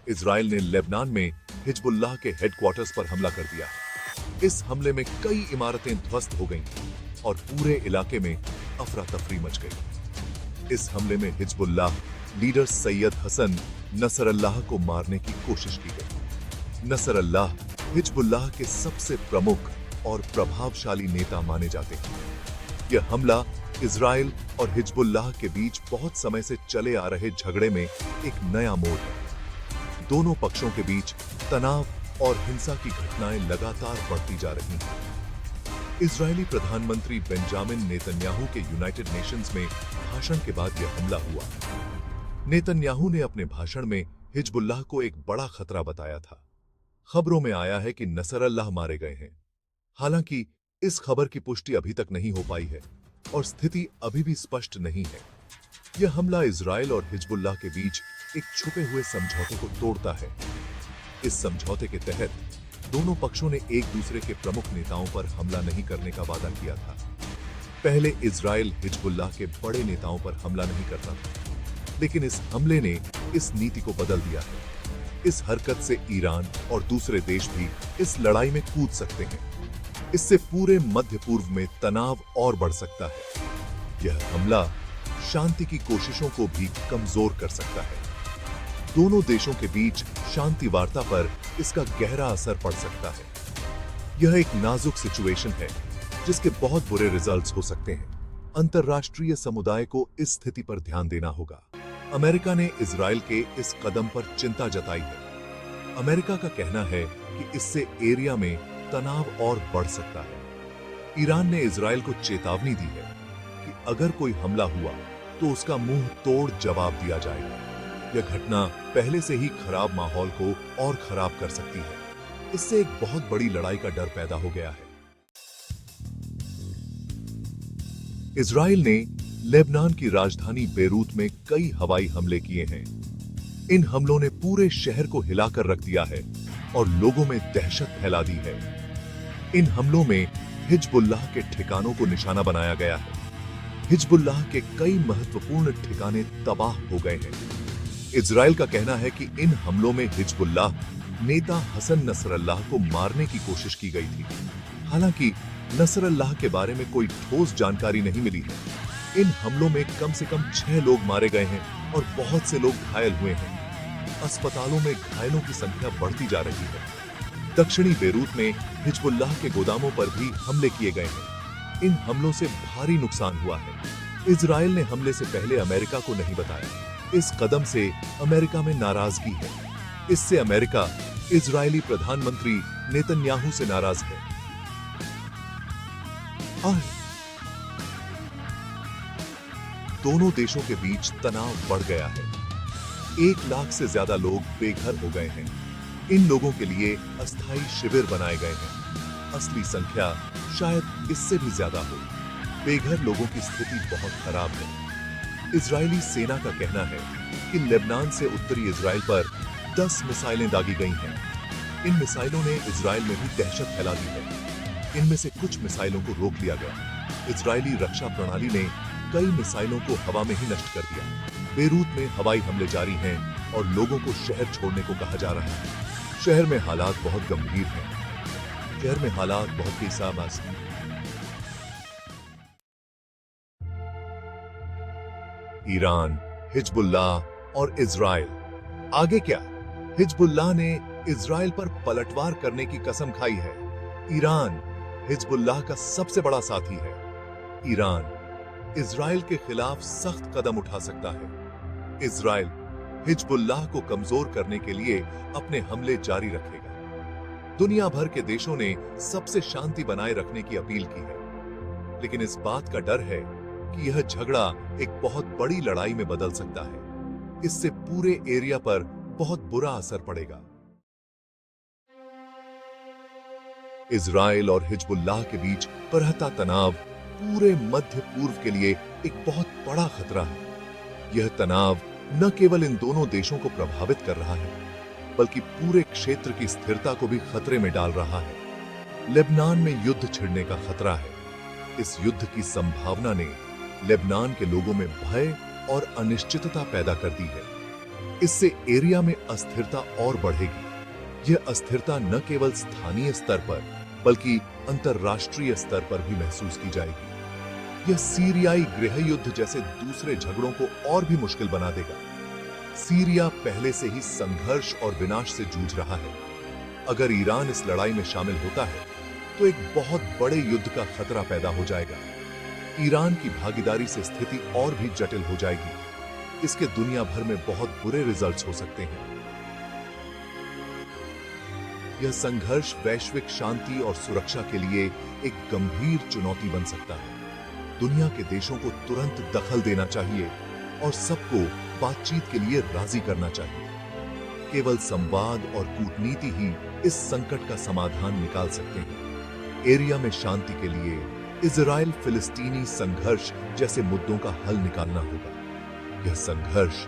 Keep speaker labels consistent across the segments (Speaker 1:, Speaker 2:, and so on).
Speaker 1: Israel ने Lebanon में Hezbollah के हेडक्वार्टर्स पर हमला कर दिया है। इस हमले में कई इमारतें ध्वस्त हो गईं और पूरे इलाके में अफरा तफरी मच गई। इस हमले में Hezbollah leader Syed Hassan Nasrallah को मारने की कोशिश की गई। नसरल्लाह हिजबुल्लाह के सबसे प्रमुख और प्रभावशाली नेता माने जाते हैं। यह हमला इजराइल और हिजबुल्लाह के बीच बहुत समय से चले आ रहे झगड़े में एक नया मोड़ है। दोनों पक्षों के बीच तनाव और हिंसा की घटनाएं लगातार बढ़ती जा रही हैं। इजरायली प्रधानमंत्री बेंजामिन नेतन्याहू के यूनाइटेड नेशंस में भाषण के बाद यह हमला हुआ। नेतन्याहू ने अपने भाषण में हिजबुल्लाह को एक बड़ा खतरा बताया था। खबरों में आया है कि नसरल्लाह मारे गए हैं। हालांकि इस खबर की पुष्टि अभी तक नहीं हो पाई है और स्थिति अभी भी स्पष्ट नहीं है। यह हमला इजराइल और हिजबुल्लाह के बीच एक छुपे हुए समझौते को तोड़ता है। इस समझौते के तहत दोनों पक्षों ने एक दूसरे के प्रमुख नेताओं पर हमला नहीं करने का वादा किया था। पहले इजराइल हिजबुल्लाह के बड़े नेताओं पर हमला नहीं करता था, लेकिन इस हमले ने इस नीति को बदल दिया है। इस हरकत से ईरान और दूसरे देश भी इस लड़ाई में कूद सकते हैं। इससे पूरे मध्य पूर्व में तनाव और बढ़ सकता है। यह हमला शांति की कोशिशों को भी कमजोर कर सकता है। दोनों देशों के बीच शांति वार्ता पर इसका गहरा असर पड़ सकता है। यह एक नाजुक सिचुएशन है जिसके बहुत बुरे रिजल्ट्स हो सकते हैं। अंतर्राष्ट्रीय समुदाय को इस स्थिति पर ध्यान देना होगा। अमेरिका ने इजराइल के इस कदम पर चिंता जताई है। अमेरिका का कहना है कि इससे एरिया में तनाव और बढ़ सकता है। ईरान ने इजराइल को चेतावनी दी है कि अगर कोई हमला हुआ तो उसका मुंह तोड़ जवाब दिया जाएगा। यह घटना पहले से ही खराब माहौल को और खराब कर सकती है। इससे एक बहुत बड़ी लड़ाई का डर पैदा हो गया है। इजराइल ने लेबनान की राजधानी बेरूत में कई हवाई हमले किए हैं। इन हमलों ने पूरे शहर को हिलाकर रख दिया है और लोगों में दहशत फैला दी है। इन हमलों में हिजबुल्लाह के ठिकानों को निशाना बनाया गया है। हिजबुल्लाह के कई महत्वपूर्ण ठिकाने तबाह हो गए हैं। इजराइल का कहना है कि इन हमलों में हिजबुल्लाह नेता हसन नसरल्लाह को मारने की कोशिश की गई थी। हालांकि नसरल्लाह के बारे में कोई ठोस जानकारी नहीं मिली है। इन हमलों में कम से कम 6 लोग मारे गए हैं और बहुत से लोग घायल हुए हैं। अस्पतालों में घायलों की संख्या बढ़ती जा रही है। दक्षिणी बेरूत में हिजबुल्लाह के गोदामों पर भी हमले किए गए हैं। इन हमलों से भारी नुकसान हुआ है। इजराइल ने हमले से पहले अमेरिका को नहीं बताया। इस कदम से अमेरिका में नाराजगी है। इससे अमेरिका इजरायली प्रधानमंत्री नेतन्याहू से नाराज है। दोनों देशों के बीच तनाव बढ़ गया है। 1 लाख से ज्यादा लोग बेघर हो गए हैं। इन लोगों के लिए अस्थायी शिविर बनाए गए हैं। असली संख्या शायद इससे भी ज्यादा हो। बेघर लोगों की स्थिति बहुत खराब है। इजरायली सेना का कहना है कि लेबनान से उत्तरी इजराइल पर 10 मिसाइलें दागी गई हैं। इन मिसाइलों ने इजराइल में भी दहशत फैला दी है। इनमें से कुछ मिसाइलों को रोक लिया गया। इजरायली रक्षा प्रणाली ने कई मिसाइलों को हवा में ही नष्ट कर दिया। बेरूत में हवाई हमले जारी हैं और लोगों को शहर छोड़ने को कहा जा रहा है। शहर में हालात बहुत गंभीर हैं। शहर में हालात बहुत बेसामास हैं। ईरान, हिजबुल्लाह और इजराइल। आगे क्या? हिजबुल्लाह ने इजराइल पर पलटवार करने की कसम खाई है। ईरान हिजबुल्लाह का सबसे बड़ा साथी है। ईरान इजराइल के खिलाफ सख्त कदम उठा सकता है। इजराइल हिजबुल्लाह को कमजोर करने के लिए अपने हमले जारी रखेगा। दुनिया भर के देशों ने सबसे शांति बनाए रखने की अपील की है, लेकिन इस बात का डर है कि यह झगड़ा एक बहुत बड़ी लड़ाई में बदल सकता है। इससे पूरे एरिया पर बहुत बुरा असर पड़ेगा। इजराइल और हिजबुल्लाह के बीच बढ़ता तनाव पूरे मध्य पूर्व के लिए एक बहुत बड़ा खतरा है। यह तनाव न केवल इन दोनों देशों को प्रभावित कर रहा है, बल्कि पूरे क्षेत्र की स्थिरता को भी खतरे में डाल रहा है। लेबनान में युद्ध छिड़ने का खतरा है। इस युद्ध की संभावना ने लेबनान के लोगों में भय और अनिश्चितता पैदा कर दी है। इससे एरिया में अस्थिरता और बढ़ेगी। यह अस्थिरता न केवल स्थानीय स्तर पर बल्कि अंतर्राष्ट्रीय स्तर पर भी महसूस की जाएगी। यह सीरियाई गृह युद्ध जैसे दूसरे झगड़ों को और भी मुश्किल बना देगा। सीरिया पहले से ही संघर्ष और विनाश से जूझ रहा है। अगर ईरान इस लड़ाई में शामिल होता है तो एक बहुत बड़े युद्ध का खतरा पैदा हो जाएगा। ईरान की भागीदारी से स्थिति और भी जटिल हो जाएगी। इसके दुनिया भर में बहुत बुरे रिजल्ट्स हो सकते हैं। यह संघर्ष वैश्विक शांति और सुरक्षा के लिए एक गंभीर चुनौती बन सकता है। दुनिया के देशों को तुरंत दखल देना चाहिए और सबको बातचीत के लिए राजी करना चाहिए। केवल संवाद और कूटनीति ही इस संकट का समाधान निकाल सकते हैं। एरिया में शांति के लिए इजराइल फिलिस्तीनी संघर्ष जैसे मुद्दों का हल निकालना होगा। यह संघर्ष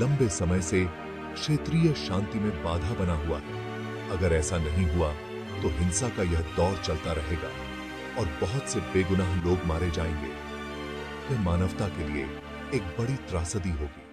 Speaker 1: लंबे समय से क्षेत्रीय शांति में बाधा बना हुआ है। अगर ऐसा नहीं हुआ तो हिंसा का यह दौर चलता रहेगा और बहुत से बेगुनाह लोग मारे जाएंगे। यह मानवता के लिए एक बड़ी त्रासदी होगी।